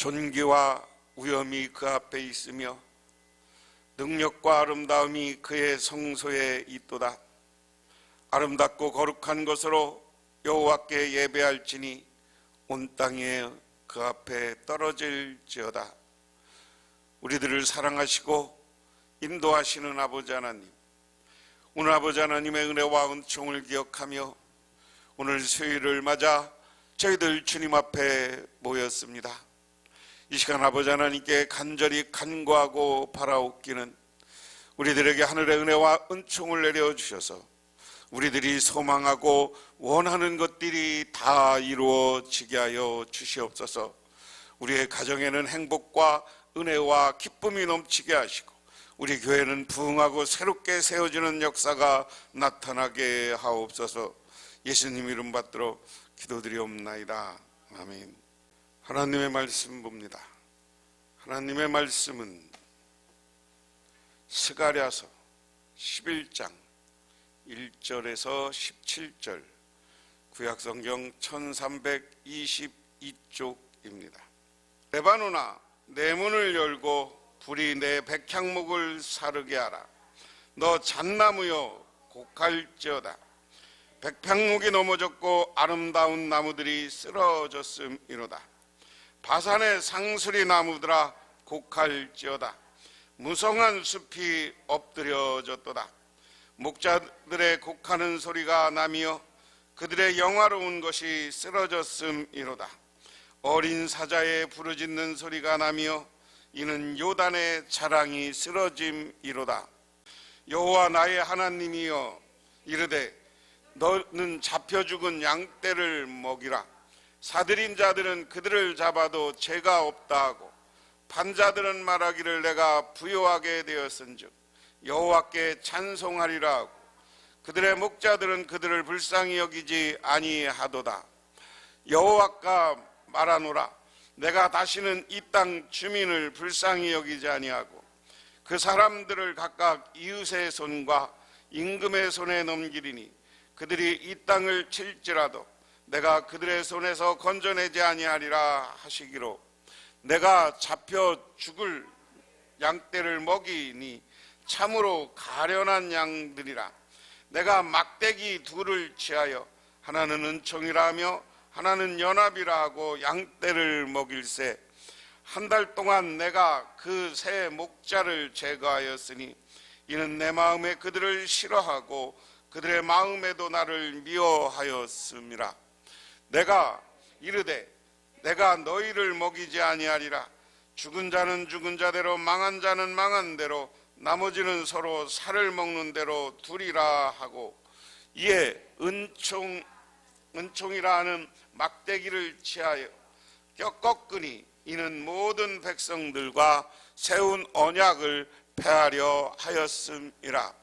존귀와 위엄이 그 앞에 있으며 능력과 아름다움이 그의 성소에 있도다. 아름답고 거룩한 것으로 여호와께 예배할지니 온 땅에 그 앞에 떨어질지어다. 우리들을 사랑하시고 인도하시는 아버지 하나님, 오늘 아버지 하나님의 은혜와 은총을 기억하며 오늘 수요일을 맞아 저희들 주님 앞에 모였습니다. 이 시간 아버지 하나님께 간절히 간구하고 바라옵기는 우리들에게 하늘의 은혜와 은총을 내려주셔서 우리들이 소망하고 원하는 것들이 다 이루어지게 하여 주시옵소서. 우리의 가정에는 행복과 은혜와 기쁨이 넘치게 하시고 우리 교회는 부흥하고 새롭게 세워지는 역사가 나타나게 하옵소서. 예수님 이름 받들어 기도드리옵나이다. 아멘. 하나님의 말씀 봅니다. 하나님의 말씀은 스가랴서 11장 1절에서 17절 구약성경 1322쪽입니다. 레바논아, 내 문을 열고 불이 내 백향목을 사르게 하라. 너 잣나무여 곡할지어다. 백향목이 넘어졌고 아름다운 나무들이 쓰러졌음이로다. 바산의 상수리 나무들아 곡할지어다. 무성한 숲이 엎드려졌도다. 목자들의 곡하는 소리가 나며 그들의 영화로운 것이 쓰러졌음이로다. 어린 사자의 부르짖는 소리가 나며 이는 요단의 자랑이 쓰러짐이로다. 여호와 나의 하나님이여 이르되 너는 잡혀 죽은 양떼를 먹이라. 사들인 자들은 그들을 잡아도 죄가 없다 하고 반자들은 말하기를 내가 부요하게 되었은즉 여호와께 찬송하리라 하고 그들의 목자들은 그들을 불쌍히 여기지 아니하도다. 여호와가 말하노라. 내가 다시는 이 땅 주민을 불쌍히 여기지 아니하고 그 사람들을 각각 이웃의 손과 임금의 손에 넘기리니 그들이 이 땅을 칠지라도 내가 그들의 손에서 건져내지 아니하리라 하시기로 내가 잡혀 죽을 양떼를 먹이니 참으로 가련한 양들이라. 내가 막대기 둘을 취하여 하나는 은총이라 하며 하나는 연합이라 하고 양떼를 먹일세. 한 달 동안 내가 그 새 목자를 제거하였으니 이는 내 마음에 그들을 싫어하고 그들의 마음에도 나를 미워하였음이라. 내가 이르되 내가 너희를 먹이지 아니하리라. 죽은 자는 죽은 자대로 망한 자는 망한 대로 나머지는 서로 살을 먹는 대로 두리라 하고 이에 은총이라 하는 막대기를 취하여 꺾으니 이는 모든 백성들과 세운 언약을 폐하려 하였음이라.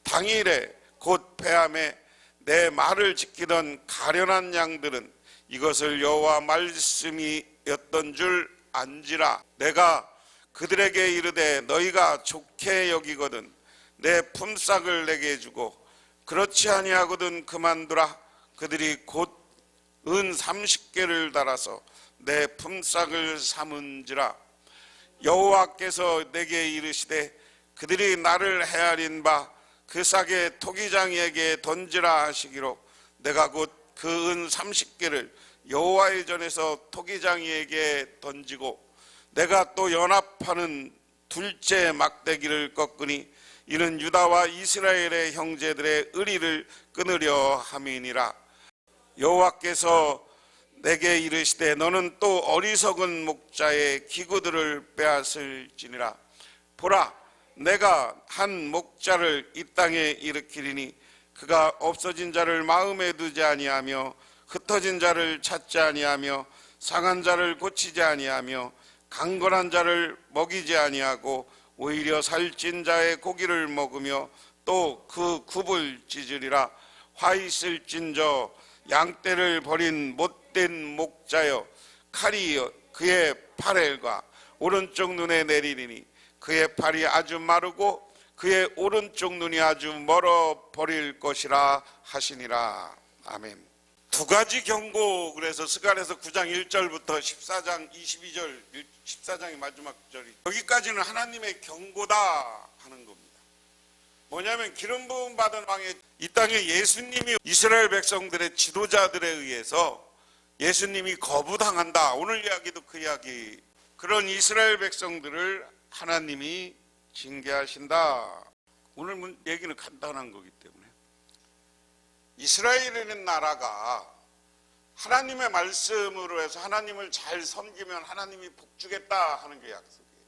당일에 곧 폐함에 내 말을 지키던 가련한 양들은 이것을 여호와 말씀이었던 줄 안지라. 내가 그들에게 이르되 너희가 좋게 여기거든 내 품삯을 내게 주고 그렇지 아니하거든 그만두라. 그들이 곧 은 30개를 달아서 내 품삯을 삼은지라. 여호와께서 내게 이르시되 그들이 나를 헤아린 바 그 싹에 토기장이에게 던지라 하시기로 내가 곧 그 은 30개를 여호와의 전에서 토기장이에게 던지고 내가 또 연합하는 둘째 막대기를 꺾으니 이는 유다와 이스라엘의 형제들의 의리를 끊으려 함이니라. 여호와께서 내게 이르시되 너는 또 어리석은 목자의 기구들을 빼앗을지니라. 보라, 내가 한 목자를 이 땅에 일으키리니 그가 없어진 자를 마음에 두지 아니하며 흩어진 자를 찾지 아니하며 상한 자를 고치지 아니하며 강건한 자를 먹이지 아니하고 오히려 살찐 자의 고기를 먹으며 또 그 굽을 찢으리라. 화 있을진저 양떼를 버린 못된 목자여 칼이 그의 팔과 오른쪽 눈에 내리리니 그의 팔이 아주 마르고 그의 오른쪽 눈이 아주 멀어 버릴 것이라 하시니라. 아멘. 두 가지 경고. 그래서 스가랴서 9장 1절부터 14장 22절, 14장의 마지막 절이 여기까지는 하나님의 경고다 하는 겁니다. 뭐냐면 기름 부음 받은 왕의 이 땅에 예수님이 이스라엘 백성들의 지도자들에 의해서 예수님이 거부당한다. 오늘 이야기도 그 이야기. 그런 이스라엘 백성들을 하나님이 징계하신다. 오늘 얘기는 간단한 거기 때문에 이스라엘이라는 나라가 하나님의 말씀으로 해서 하나님을 잘 섬기면 하나님이 복 주겠다 하는 게 약속이에요.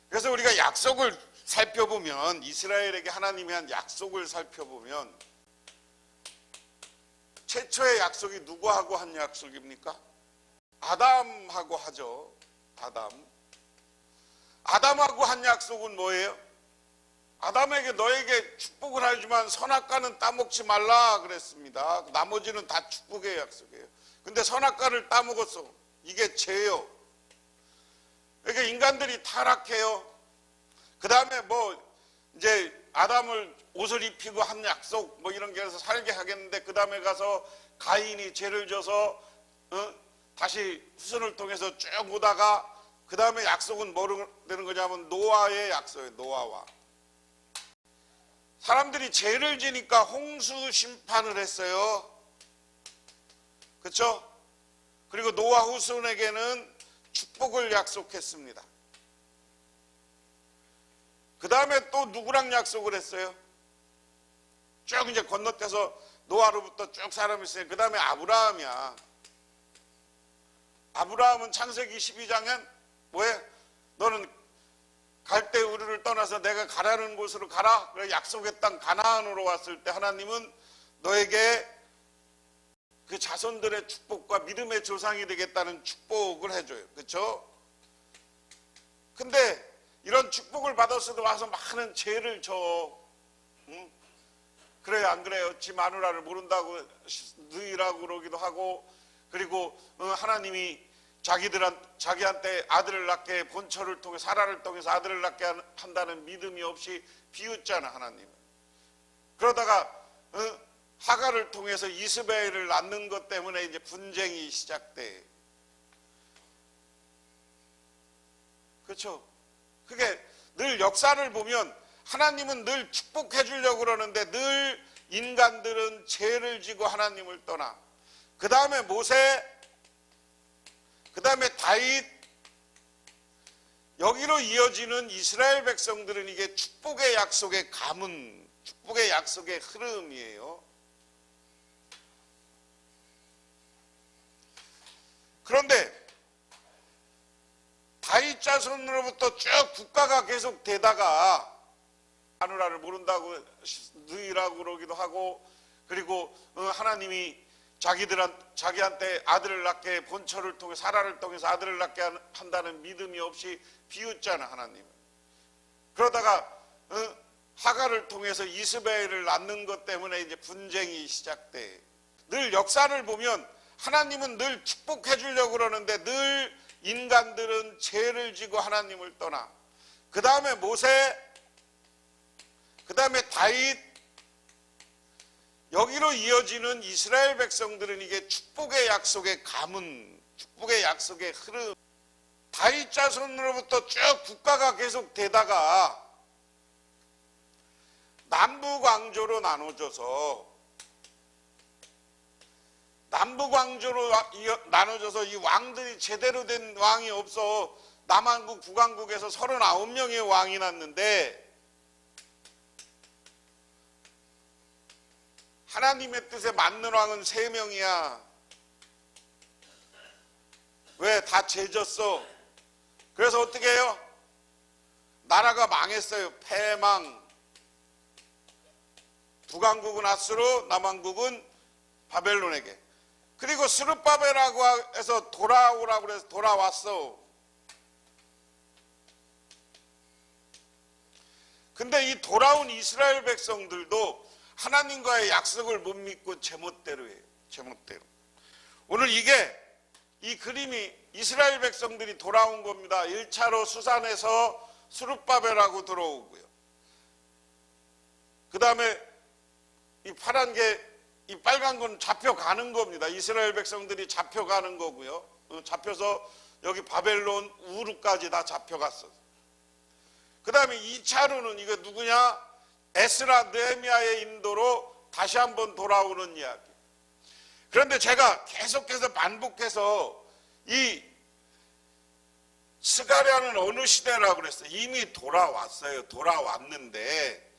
그래서 우리가 약속을 살펴보면, 이스라엘에게 하나님이 한 약속을 살펴보면, 최초의 약속이 누구하고 한 약속입니까? 아담하고 하죠. 아담하고 한 약속은 뭐예요? 아담에게 너에게 축복을 하지만 선악과는 따먹지 말라 그랬습니다. 나머지는 다 축복의 약속이에요. 근데 선악과를 따먹었어. 이게 죄요. 그러니까 인간들이 타락해요. 그 다음에 이제 아담을 옷을 입히고 한 약속 이런 게 해서 살게 하겠는데, 그 다음에 가서 가인이 죄를 져서 다시 후손을 통해서 쭉 오다가 그 다음에 약속은 뭐로 되는 거냐면 노아의 약속이에요. 노아와 사람들이 죄를 지니까 홍수 심판을 했어요. 그렇죠? 그리고 노아 후손에게는 축복을 약속했습니다. 그 다음에 또 누구랑 약속을 했어요? 쭉 이제 건너뛰어서 노아로부터 쭉 사람이 있어요. 그 다음에 아브라함이야. 아브라함은 창세기 12장엔 뭐해? 너는 갈대 우르를 떠나서 내가 가라는 곳으로 가라. 그래 약속의 땅 가나안으로 왔을 때 하나님은 너에게 그 자손들의 축복과 믿음의 조상이 되겠다는 축복을 해줘요. 그렇죠? 근데 이런 축복을 받았어도 와서 많은 죄를 져. 응? 그래요, 안 그래요? 지 마누라를 모른다고 너희라고 그러기도 하고, 그리고 하나님이 자기한테 아들을 낳게 본처를 통해 사라를 통해서 아들을 낳게 한다는 믿음이 없이 비웃잖아, 하나님은. 그러다가 하갈을 통해서 이스마엘을 낳는 것 때문에 이제 분쟁이 시작돼. 그렇죠? 그게 늘 역사를 보면 하나님은 늘 축복해 주려고 그러는데 늘 인간들은 죄를 지고 하나님을 떠나. 그 다음에 모세, 그 다음에 다윗, 여기로 이어지는 이스라엘 백성들은 이게 축복의 약속의 가문, 축복의 약속의 흐름이에요. 그런데 다윗 자손으로부터 쭉 국가가 계속 되다가 마누라를 모른다고 너희라고 그러기도 하고, 그리고 하나님이 자기한테 아들을 낳게 본처를 통해 사라를 통해서 아들을 낳게 한다는 믿음이 없이 비웃잖아, 하나님은. 그러다가 하갈을 통해서 이스마엘을 낳는 것 때문에 이제 분쟁이 시작돼. 늘 역사를 보면 하나님은 늘 축복해 주려고 그러는데 늘 인간들은 죄를 지고 하나님을 떠나. 그 다음에 모세, 그 다음에 다윗, 여기로 이어지는 이스라엘 백성들은 이게 축복의 약속의 가문, 축복의 약속의 흐름. 다윗 자손으로부터 쭉 국가가 계속 되다가 남북왕조로 나눠져서 이 왕들이 제대로 된 왕이 없어. 남한국, 북한국에서 39명의 왕이 났는데 하나님의 뜻에 맞는 왕은 3명이야. 왜? 다 죄졌어. 그래서 어떻게 해요? 나라가 망했어요. 패망. 북한국은 아수르, 남한국은 바벨론에게. 그리고 스룹바벨이라고 해서 돌아오라고 해서 돌아왔어. 근데 이 돌아온 이스라엘 백성들도 하나님과의 약속을 못 믿고 제멋대로 해요. 제멋대로. 오늘 이 그림이 이스라엘 백성들이 돌아온 겁니다. 1차로 수산에서 스룹바벨하고 들어오고요. 그 다음에 이 파란 게 이 빨간 건 잡혀가는 겁니다. 이스라엘 백성들이 잡혀가는 거고요. 잡혀서 여기 바벨론 우르까지 다 잡혀갔어. 그 다음에 2차로는 이거 누구냐? 에스라 느헤미야의 인도로 다시 한번 돌아오는 이야기. 그런데 제가 계속해서 반복해서 이 스가랴는 어느 시대라고 그랬어요? 이미 돌아왔어요. 돌아왔는데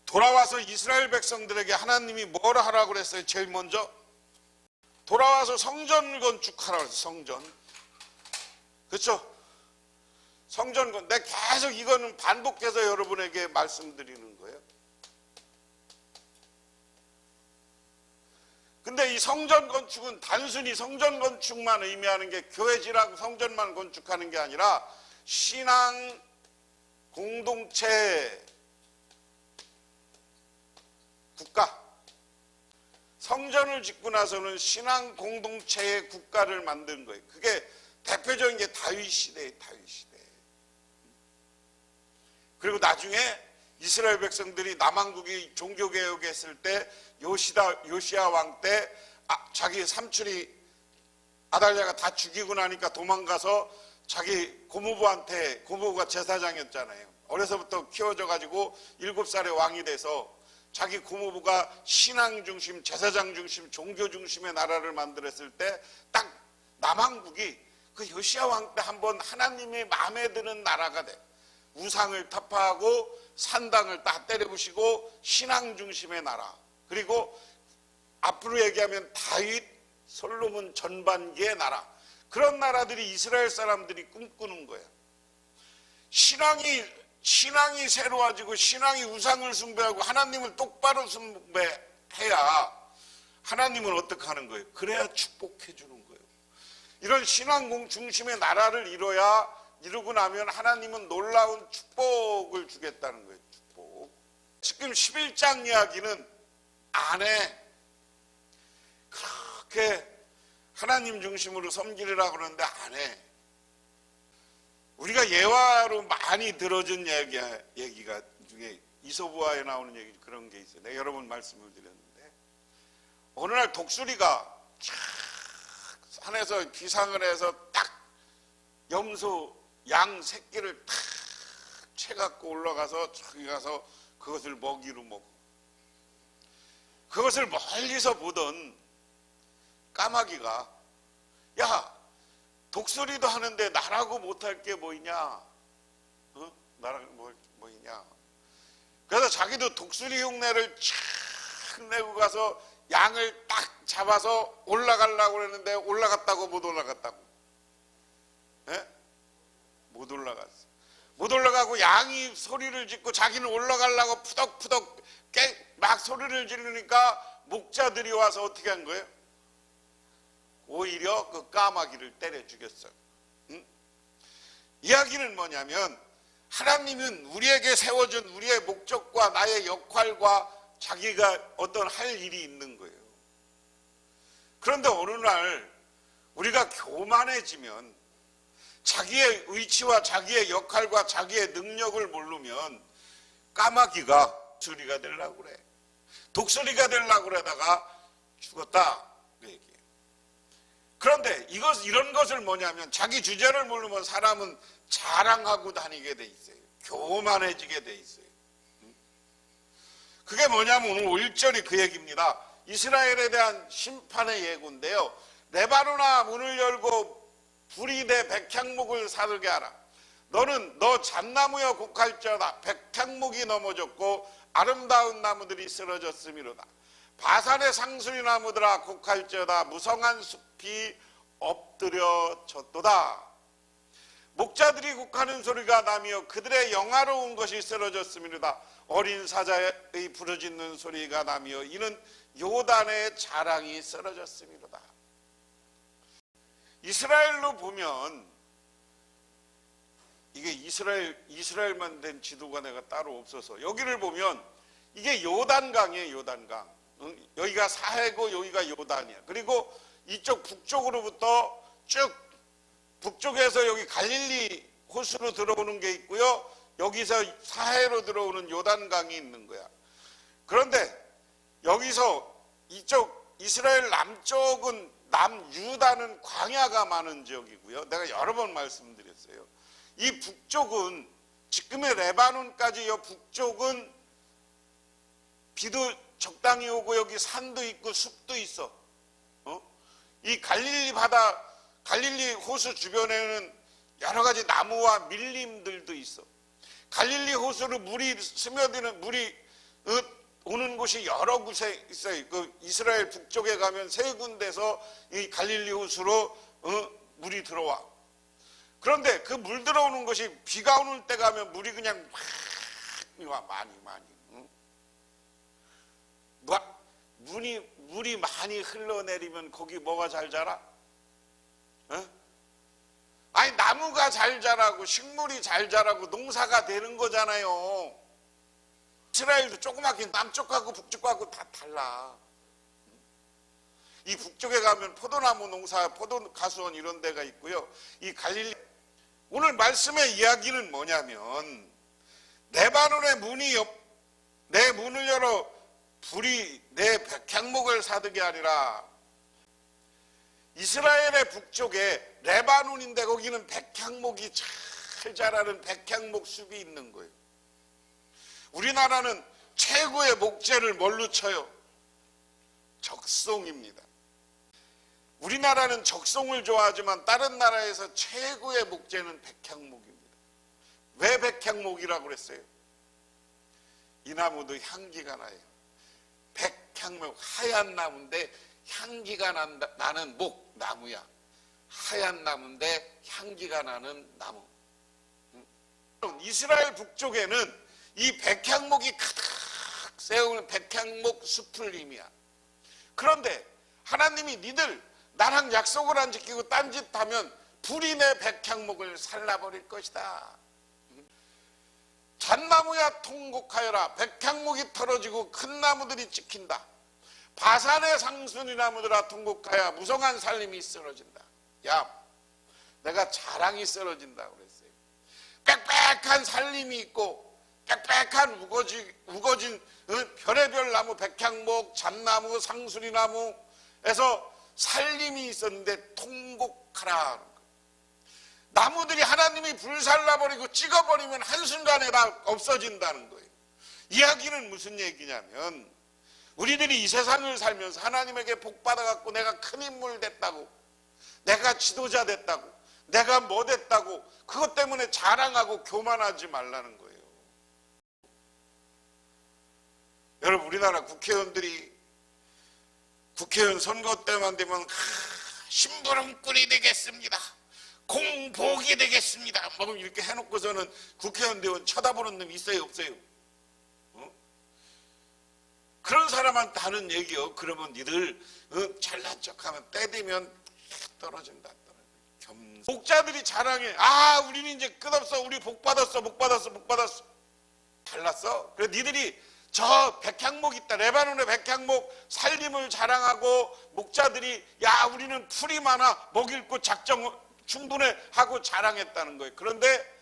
돌아와서 이스라엘 백성들에게 하나님이 뭘 하라고 그랬어요? 제일 먼저 돌아와서 성전 건축하라고 그랬어요. 성전. 그렇죠? 성전 건축. 내가 계속 이거는 반복해서 여러분에게 말씀드리는 거예요. 근데 이 성전 건축은 단순히 성전 건축만 의미하는 게 교회 지라고 성전만 건축하는 게 아니라 신앙 공동체 국가. 성전을 짓고 나서는 신앙 공동체의 국가를 만든 거예요. 그게 대표적인 게 다윗 시대예요. 다윗 시대. 그리고 나중에 이스라엘 백성들이 남왕국이 종교개혁했을 때 요시야 왕 때 자기 삼촌이 아달랴가 다 죽이고 나니까 도망가서 자기 고모부한테, 고모부가 제사장이었잖아요. 어려서부터 키워져 가지고 7살에 왕이 돼서 자기 고모부가 신앙 중심, 제사장 중심, 종교 중심의 나라를 만들었을 때 딱 남왕국이 그 요시야 왕 때 한번 하나님의 마음에 드는 나라가 돼. 우상을 타파하고 산당을 다 때려부시고 신앙 중심의 나라. 그리고 앞으로 얘기하면 다윗, 솔로몬 전반기의 나라. 그런 나라들이 이스라엘 사람들이 꿈꾸는 거예요. 신앙이 새로워지고 신앙이 우상을 숭배하고 하나님을 똑바로 숭배해야 하나님은 어떻게 하는 거예요? 그래야 축복해 주는 거예요. 이런 신앙 중심의 나라를 이루고 나면 하나님은 놀라운 축복을 주겠다는 거예요. 축복. 지금 11장 이야기는 안 해. 그렇게 하나님 중심으로 섬기리라 그러는데 안 해. 우리가 예화로 많이 들어준 얘기가 중에 이소부화에 나오는 얘기 그런 게 있어요. 내가 여러 번 말씀을 드렸는데 어느 날 독수리가 산에서 기상을 해서 딱 염소 양 새끼를 탁 채갖고 올라가서 저기 가서 그것을 먹이로 먹고 그것을 멀리서 보던 까마귀가 야 독수리도 하는데 나라고 못할 게 뭐 있냐? 나라고 뭐 있냐? 그래서 자기도 독수리 흉내를 촥 내고 가서 양을 딱 잡아서 올라가려고 그랬는데 올라갔다고 못 올라갔다고. 예? 못 올라갔어. 못 올라가고 양이 소리를 짓고 자기는 올라가려고 푸덕푸덕 막 소리를 지르니까 목자들이 와서 어떻게 한 거예요? 오히려 그 까마귀를 때려 죽였어요. 응? 이야기는 뭐냐면 하나님은 우리에게 세워준 우리의 목적과 나의 역할과 자기가 어떤 할 일이 있는 거예요. 그런데 어느 날 우리가 교만해지면 자기의 의치와 자기의 역할과 자기의 능력을 모르면 까마귀가 독수리가 되려고 그래. 독수리가 되려고 그러다가 죽었다. 그 얘기예요. 그런데 이런 것을 뭐냐면 자기 주제를 모르면 사람은 자랑하고 다니게 돼 있어요. 교만해지게 돼 있어요. 그게 뭐냐면 오늘 1절이 그 얘기입니다. 이스라엘에 대한 심판의 예고인데요. 레바노나 문을 열고 불이 내 백향목을 사르게 하라. 너 잣나무여 곡할지어다. 백향목이 넘어졌고 아름다운 나무들이 쓰러졌음이로다. 바산의 상수리 나무들아 곡할지어다. 무성한 숲이 엎드려졌도다. 목자들이 곡하는 소리가 나며 그들의 영화로운 것이 쓰러졌음이로다. 어린 사자의 부르짖는 소리가 나며 이는 요단의 자랑이 쓰러졌음이로다. 이스라엘로 보면 이게 이스라엘만 된 지도가 내가 따로 없어서 여기를 보면 이게 요단강이에요. 요단강. 여기가 사해고 여기가 요단이야. 그리고 이쪽 북쪽으로부터 쭉 북쪽에서 여기 갈릴리 호수로 들어오는 게 있고요. 여기서 사해로 들어오는 요단강이 있는 거야. 그런데 여기서 이쪽 이스라엘 남쪽은 남유다는 광야가 많은 지역이고요. 내가 여러 번 말씀드렸어요. 이 북쪽은 지금의 레바논까지 이 북쪽은 비도 적당히 오고 여기 산도 있고 숲도 있어. 이 갈릴리 바다, 갈릴리 호수 주변에는 여러 가지 나무와 밀림들도 있어. 갈릴리 호수로 물이 스며드는 물이 오는 곳이 여러 곳에 있어요. 그 이스라엘 북쪽에 가면 세 군데서 이 갈릴리 호수로 물이 들어와. 그런데 그 물 들어오는 것이 비가 오는 때 가면 물이 그냥 많이 물이 많이 흘러내리면 거기 뭐가 잘 자라? 아니 나무가 잘 자라고 식물이 잘 자라고 농사가 되는 거잖아요. 이스라엘도 조그맣게 남쪽하고 북쪽하고 다 달라. 이 북쪽에 가면 포도나무 농사, 포도 가수원 이런 데가 있고요. 이 갈릴리 오늘 말씀의 이야기는 뭐냐면 레바논의 내 문을 열어 불이 내 백향목을 사두게 하리라. 이스라엘의 북쪽에 레바논인데 거기는 백향목이 잘 자라는 백향목 숲이 있는 거예요. 우리나라는 최고의 목재를 뭘로 쳐요? 적송입니다. 우리나라는 적송을 좋아하지만 다른 나라에서 최고의 목재는 백향목입니다. 왜 백향목이라고 그랬어요? 이 나무도 향기가 나요. 백향목, 하얀 나무인데 향기가 나는 나무야. 하얀 나무인데 향기가 나는 나무. 이스라엘 북쪽에는 이 백향목이 가득 세우는 백향목 숲을 의미야. 그런데 하나님이 니들 나랑 약속을 안 지키고 딴짓하면 불이 내 백향목을 살라버릴 것이다. 잣나무야 통곡하여라. 백향목이 떨어지고 큰 나무들이 찍힌다. 바산의 상순이 나무들아 통곡하여 무성한 살림이 쓰러진다. 야, 내가 자랑이 쓰러진다고 그랬어요. 빽빽한 살림이 있고 빽빽한 우거진 별의별 나무, 백향목, 잣나무, 상수리나무에서 살림이 있었는데 통곡하라. 나무들이 하나님이 불살라버리고 찍어버리면 한순간에 다 없어진다는 거예요. 이야기는 무슨 얘기냐면 우리들이 이 세상을 살면서 하나님에게 복받아갖고 내가 큰 인물 됐다고, 내가 지도자 됐다고, 내가 뭐 됐다고 그것 때문에 자랑하고 교만하지 말라는 거예요. 여러분 우리나라 국회의원들이 국회의원 선거 때만 되면 심부름꾼이 되겠습니다. 공복이 되겠습니다. 뭐 이렇게 해놓고서는 국회의원 대원 쳐다보는 놈 있어요 없어요? 그런 사람한테 하는 얘기요. 그러면 니들 잘난 척하면 때 되면 떨어진다. 목자들이 자랑해. 아 우리는 이제 끝없어. 우리 복 받았어. 달랐어. 그래 니들이 저 백향목 있다. 레바논의 백향목 살림을 자랑하고 목자들이 야 우리는 풀이 많아. 먹일 거 충분해 하고 자랑했다는 거예요. 그런데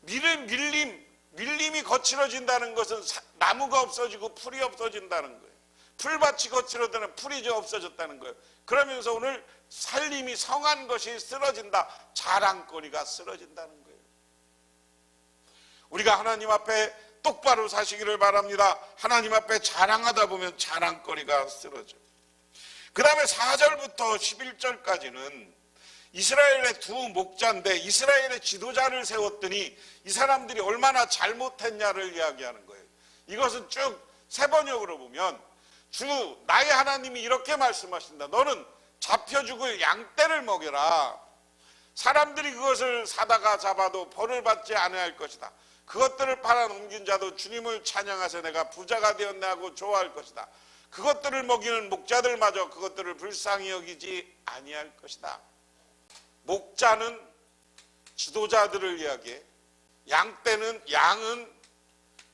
밀림이 거칠어진다는 것은 나무가 없어지고 풀이 없어진다는 거예요. 풀밭이 거칠어지면 풀이 없어졌다는 거예요. 그러면서 오늘 살림이 성한 것이 쓰러진다. 자랑거리가 쓰러진다는 거예요. 우리가 하나님 앞에 똑바로 사시기를 바랍니다. 하나님 앞에 자랑하다 보면 자랑거리가 쓰러져요. 그 다음에 4절부터 11절까지는 이스라엘의 두 목자인데 이스라엘의 지도자를 세웠더니 이 사람들이 얼마나 잘못했냐를 이야기하는 거예요. 이것은 쭉 세번역으로 보면 주 나의 하나님이 이렇게 말씀하신다. 너는 잡혀 죽을 양떼를 먹여라. 사람들이 그것을 사다가 잡아도 벌을 받지 아니할 것이다. 그것들을 팔아넘긴 자도 주님을 찬양하세 내가 부자가 되었네 하고 좋아할 것이다. 그것들을 먹이는 목자들마저 그것들을 불쌍히 여기지 아니할 것이다. 목자는 지도자들을 이야기해. 양은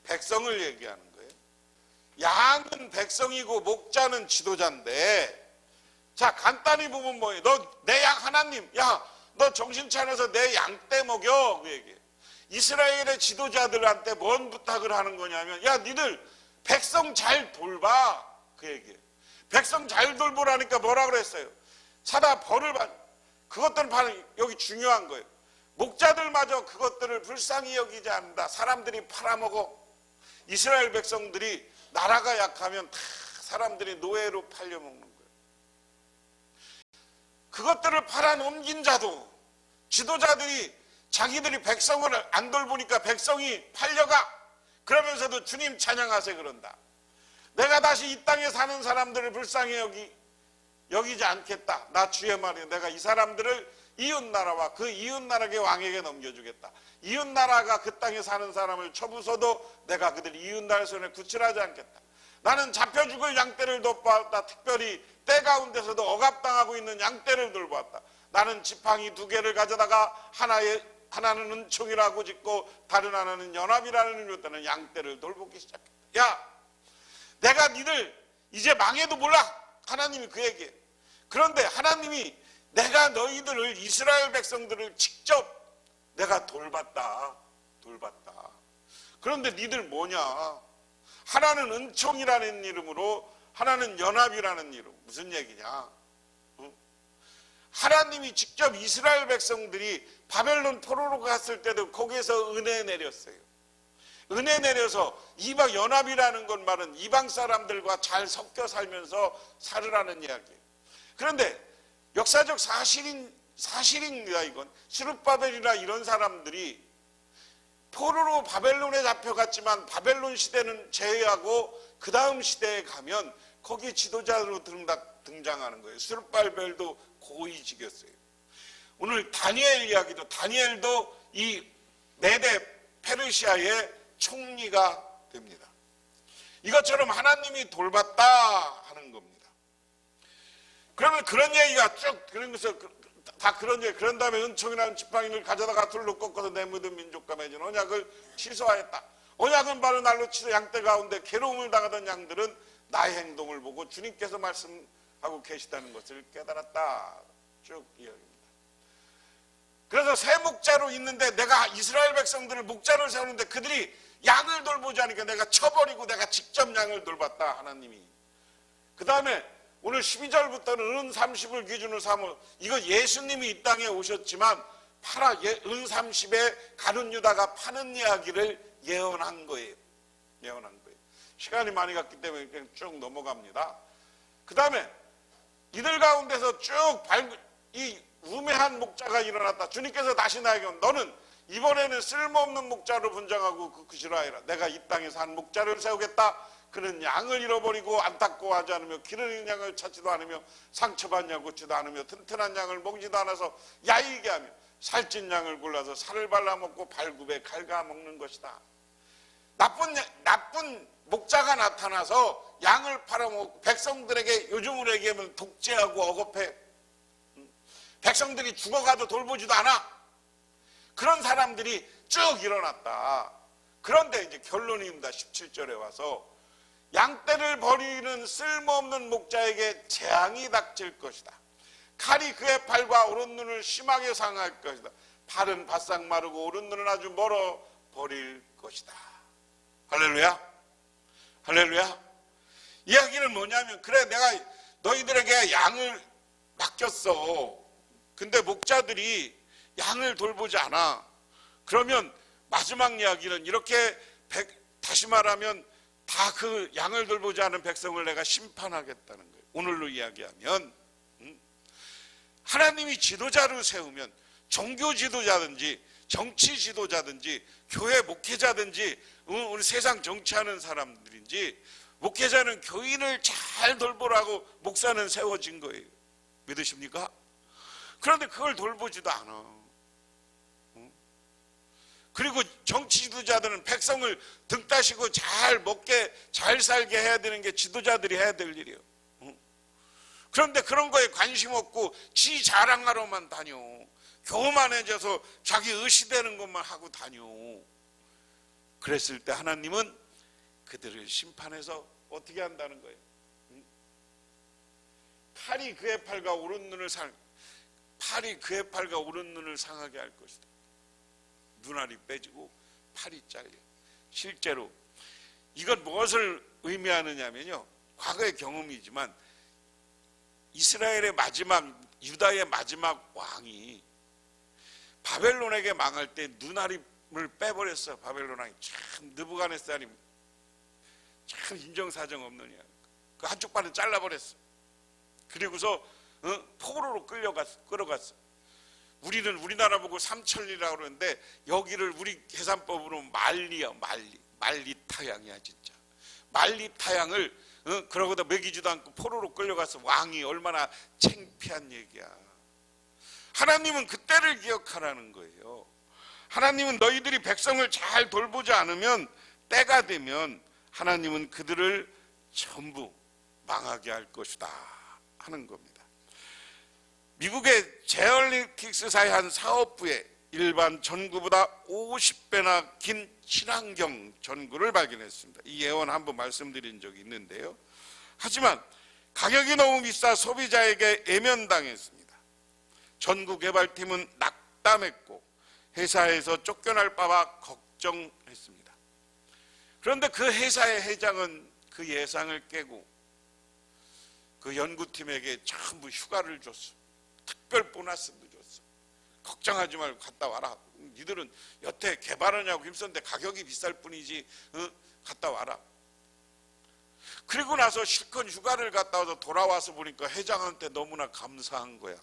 백성을 얘기하는 거예요. 양은 백성이고 목자는 지도자인데, 자 간단히 보면 뭐예요? 너 내 양 하나님, 야 너 정신 차려서 내 양떼 먹여, 그 얘기예요. 이스라엘의 지도자들한테 뭔 부탁을 하는 거냐면, 야 니들 백성 잘 돌봐. 그 얘기예요. 백성 잘 돌보라니까 뭐라 그랬어요? 사다 벌을 받. 그것들은 바로 여기 중요한 거예요. 목자들마저 그것들을 불쌍히 여기지 않는다. 사람들이 팔아먹어. 이스라엘 백성들이 나라가 약하면 다 사람들이 노예로 팔려먹는 거예요. 그것들을 팔아넘긴 자도, 지도자들이 자기들이 백성을 안 돌보니까 백성이 팔려가. 그러면서도 주님 찬양하세요 그런다. 내가 다시 이 땅에 사는 사람들을 불쌍히 여기지 않겠다. 나 주의 말이야. 내가 이 사람들을 이웃나라와 그 이웃나라의 왕에게 넘겨주겠다. 이웃나라가 그 땅에 사는 사람을 쳐부숴도 내가 그들 이웃나라 손에 구출하지 않겠다. 나는 잡혀 죽을 양떼를 돌보았다. 특별히 때 가운데서도 억압당하고 있는 양떼를 돌보았다. 나는 지팡이 2개를 가져다가 하나는 은총이라고 짓고 다른 하나는 연합이라는 의미로 따는 양떼를 돌보기 시작했다. 야, 내가 니들 이제 망해도 몰라. 하나님이 그 얘기예요. 그런데 하나님이 내가 너희들을, 이스라엘 백성들을 직접 내가 돌봤다. 그런데 니들 뭐냐? 하나는 은총이라는 이름으로, 하나는 연합이라는 이름. 무슨 얘기냐? 하나님이 직접 이스라엘 백성들이 바벨론 포로로 갔을 때도 거기에서 은혜 내렸어요. 은혜 내려서 이방 연합이라는 건 말은 이방 사람들과 잘 섞여 살면서 살으라는 이야기예요. 그런데 역사적 사실입니다. 이건 스룹바벨이나 이런 사람들이 포로로 바벨론에 잡혀갔지만 바벨론 시대는 제외하고 그 다음 시대에 가면 거기 지도자로 등장하는 거예요. 스룹바벨도 고위직이었어요. 오늘 다니엘 이야기도, 다니엘도 이 메대 페르시아의 총리가 됩니다. 이것처럼 하나님이 돌봤다 하는 겁니다. 그러면 그런 얘기가 쭉, 그러면서 다 그런 얘기, 그런 다음에 은총이라는 지팡이를 가져다가 둘로 꺾어서 내 묻은 민족과 맺은 언약을 취소하였다. 언약은 바로 날로 치서 양떼 가운데 괴로움을 당하던 양들은 나의 행동을 보고 주님께서 말씀하고 계시다는 것을 깨달았다. 쭉 이야기입니다. 그래서 새 목자로 있는데 내가 이스라엘 백성들을 목자를 세우는데 그들이 양을 돌보지 않으니까 내가 쳐버리고 내가 직접 양을 돌봤다. 하나님이. 그 다음에 오늘 12절부터는 은 30을 기준으로 삼어, 이거 예수님이 이 땅에 오셨지만 은 30에 가룟 유다가 파는 이야기를 예언한 거예요. 시간이 많이 갔기 때문에 그냥 쭉 넘어갑니다. 그 다음에 이들 가운데서 쭉 이 우매한 목자가 일어났다. 주님께서 다시 나에게 너는 이번에는 쓸모없는 목자로 분장하고 그시라해라. 내가 이 땅에서 한 목자를 세우겠다. 그는 양을 잃어버리고 안타까워하지 않으며 기르는 양을 찾지도 않으며 상처받은 양 고치도 않으며 튼튼한 양을 먹지도 않아서 야이게 하며 살찐 양을 골라서 살을 발라먹고 발굽에 갉아먹는 것이다. 나쁜 목자가 나타나서 양을 팔아먹고 백성들에게 요즘으로 얘기하면 독재하고 억압해. 백성들이 죽어가도 돌보지도 않아. 그런 사람들이 쭉 일어났다. 그런데 이제 결론입니다. 17절에 와서 양떼를 버리는 쓸모없는 목자에게 재앙이 닥칠 것이다. 칼이 그의 팔과 오른 눈을 심하게 상할 것이다. 팔은 바싹 마르고 오른 눈은 아주 멀어 버릴 것이다. 할렐루야. 이야기는 뭐냐면, 그래 내가 너희들에게 양을 맡겼어. 근데 목자들이 양을 돌보지 않아. 그러면 마지막 이야기는 이렇게, 다시 말하면 다 그 양을 돌보지 않은 백성을 내가 심판하겠다는 거예요. 오늘로 이야기하면 하나님이 지도자를 세우면 종교 지도자든지 정치 지도자든지 교회 목회자든지 우리 세상 정치하는 사람들인지, 목회자는 교인을 잘 돌보라고 목사는 세워진 거예요. 믿으십니까? 그런데 그걸 돌보지도 않아. 그리고 정치 지도자들은 백성을 등 따시고 잘 먹게 잘 살게 해야 되는 게 지도자들이 해야 될 일이에요. 그런데 그런 거에 관심 없고 지 자랑하러만 다녀. 교만해져서 자기 의시되는 것만 하고 다녀. 그랬을 때 하나님은 그들을 심판해서 어떻게 한다는 거예요? 팔이 그의 팔과 오른 눈을 상하게 할 것이다. 눈알이 빼지고 팔이 잘려. 실제로 이건 무엇을 의미하느냐면요, 과거의 경험이지만 이스라엘의 마지막, 유다의 마지막 왕이 바벨론에게 망할 때 눈아림을 빼버렸어. 바벨론 왕이 참, 느부갓네살이 참 인정사정 없느냐. 그 한쪽 발은 잘라버렸어. 그리고서 포로로 끌어갔어. 우리는 우리나라 보고 삼천리라고 그러는데 여기를 우리 계산법으로 말리야. 말리타양이야 진짜. 말리타양을 그러고도 먹이지도 않고 포로로 끌려가서 왕이 얼마나 창피한 얘기야. 하나님은 그때를 기억하라는 거예요. 하나님은 너희들이 백성을 잘 돌보지 않으면 때가 되면 하나님은 그들을 전부 망하게 할 것이다 하는 겁니다. 미국의 제얼리틱스사의 한 사업부에 일반 전구보다 50배나 긴 친환경 전구를 발견했습니다. 이 예언 한번 말씀드린 적이 있는데요. 하지만 가격이 너무 비싸 소비자에게 애면당했습니다. 전구 개발팀은 낙담했고 회사에서 쫓겨날까봐 걱정했습니다. 그런데 그 회사의 회장은 그 예상을 깨고 그 연구팀에게 전부 휴가를 줬어. 특별 보너스도 줬어. 걱정하지 말고 갔다 와라. 니들은 여태 개발하냐고 힘썼는데 가격이 비쌀 뿐이지 갔다 와라. 그리고 나서 실컷 휴가를 갔다 와서 돌아와서 보니까 회장한테 너무나 감사한 거야.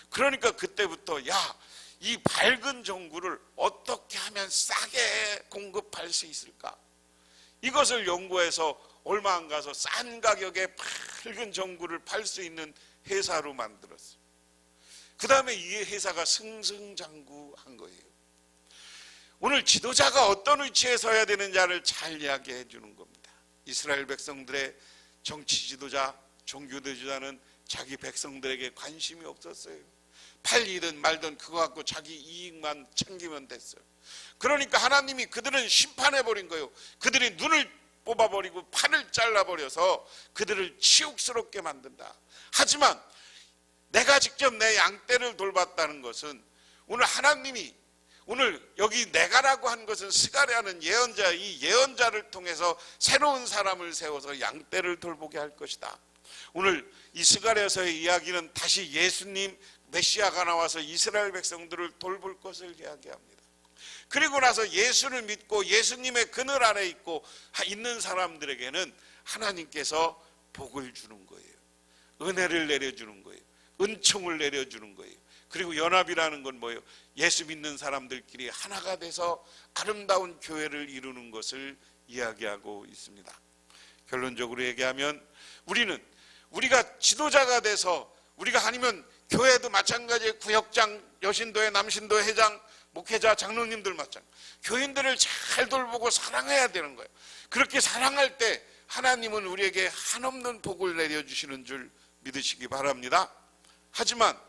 그러니까 그때부터 이 밝은 전구를 어떻게 하면 싸게 공급할 수 있을까? 이것을 연구해서 얼마 안 가서 싼 가격에 밝은 전구를 팔 수 있는 회사로 만들었어요. 그 다음에 이 회사가 승승장구한 거예요. 오늘 지도자가 어떤 위치에 서야 되는지를 잘 이야기해 주는 겁니다. 이스라엘 백성들의 정치 지도자, 종교 지도자는 자기 백성들에게 관심이 없었어요. 팔리든 말든 그거 갖고 자기 이익만 챙기면 됐어요. 그러니까 하나님이 그들은 심판해버린 거예요. 그들이 눈을 뽑아버리고 팔을 잘라버려서 그들을 치욕스럽게 만든다. 하지만 내가 직접 내 양떼를 돌봤다는 것은 오늘 하나님이 오늘 여기 내가라고 한 것은 스가랴는 예언자, 이 예언자를 통해서 새로운 사람을 세워서 양떼를 돌보게 할 것이다. 오늘 이 스가랴서의 이야기는 다시 예수님 메시아가 나와서 이스라엘 백성들을 돌볼 것을 이야기합니다. 그리고 나서 예수를 믿고 예수님의 그늘 아래 있는 사람들에게는 하나님께서 복을 주는 거예요. 은혜를 내려주는 거예요. 은총을 내려주는 거예요. 그리고 연합이라는 건 뭐예요? 예수 믿는 사람들끼리 하나가 돼서 아름다운 교회를 이루는 것을 이야기하고 있습니다. 결론적으로 얘기하면 우리가 지도자가 돼서 우리가 아니면 교회도 마찬가지의 구역장, 여신도회, 남신도회 회장, 목회자, 장로님들 마찬가지. 교인들을 잘 돌보고 사랑해야 되는 거예요. 그렇게 사랑할 때 하나님은 우리에게 한없는 복을 내려주시는 줄 믿으시기 바랍니다. 하지만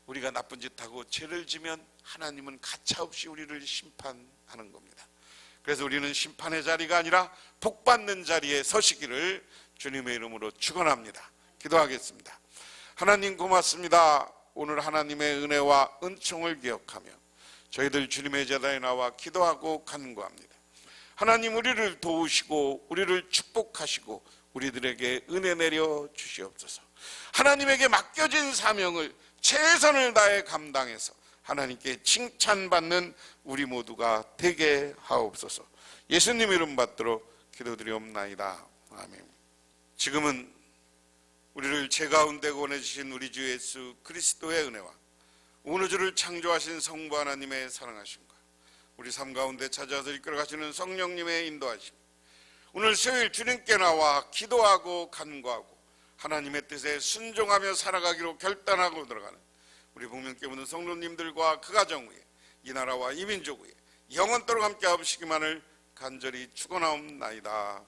우리가 나쁜 짓하고 죄를 지면 하나님은 가차없이 우리를 심판하는 겁니다. 그래서 우리는 심판의 자리가 아니라 복받는 자리에 서시기를 주님의 이름으로 축원합니다. 기도하겠습니다. 하나님 고맙습니다. 오늘 하나님의 은혜와 은총을 기억하며 저희들 주님의 제단에 나와 기도하고 간구합니다. 하나님 우리를 도우시고 우리를 축복하시고 우리들에게 은혜 내려 주시옵소서. 하나님에게 맡겨진 사명을 최선을 다해 감당해서 하나님께 칭찬받는 우리 모두가 되게 하옵소서. 예수님 이름 받들어 기도드리옵나이다. 아멘. 지금은 우리를 죄 가운데 구원해주신 우리 주 예수 그리스도의 은혜와 온 우주를 창조하신 성부 하나님의 사랑하심과 우리 삶 가운데 찾아서 이끌어가시는 성령님의 인도하심, 오늘 수요일 주님께 나와 기도하고 간구하고 하나님의 뜻에 순종하며 살아가기로 결단하고 들어가는 우리 복명교회 모든 성도님들과 그 가정 위에 이 나라와 이 민족 위에 영원토록 함께 하시기만을 간절히 축원하옵나이다.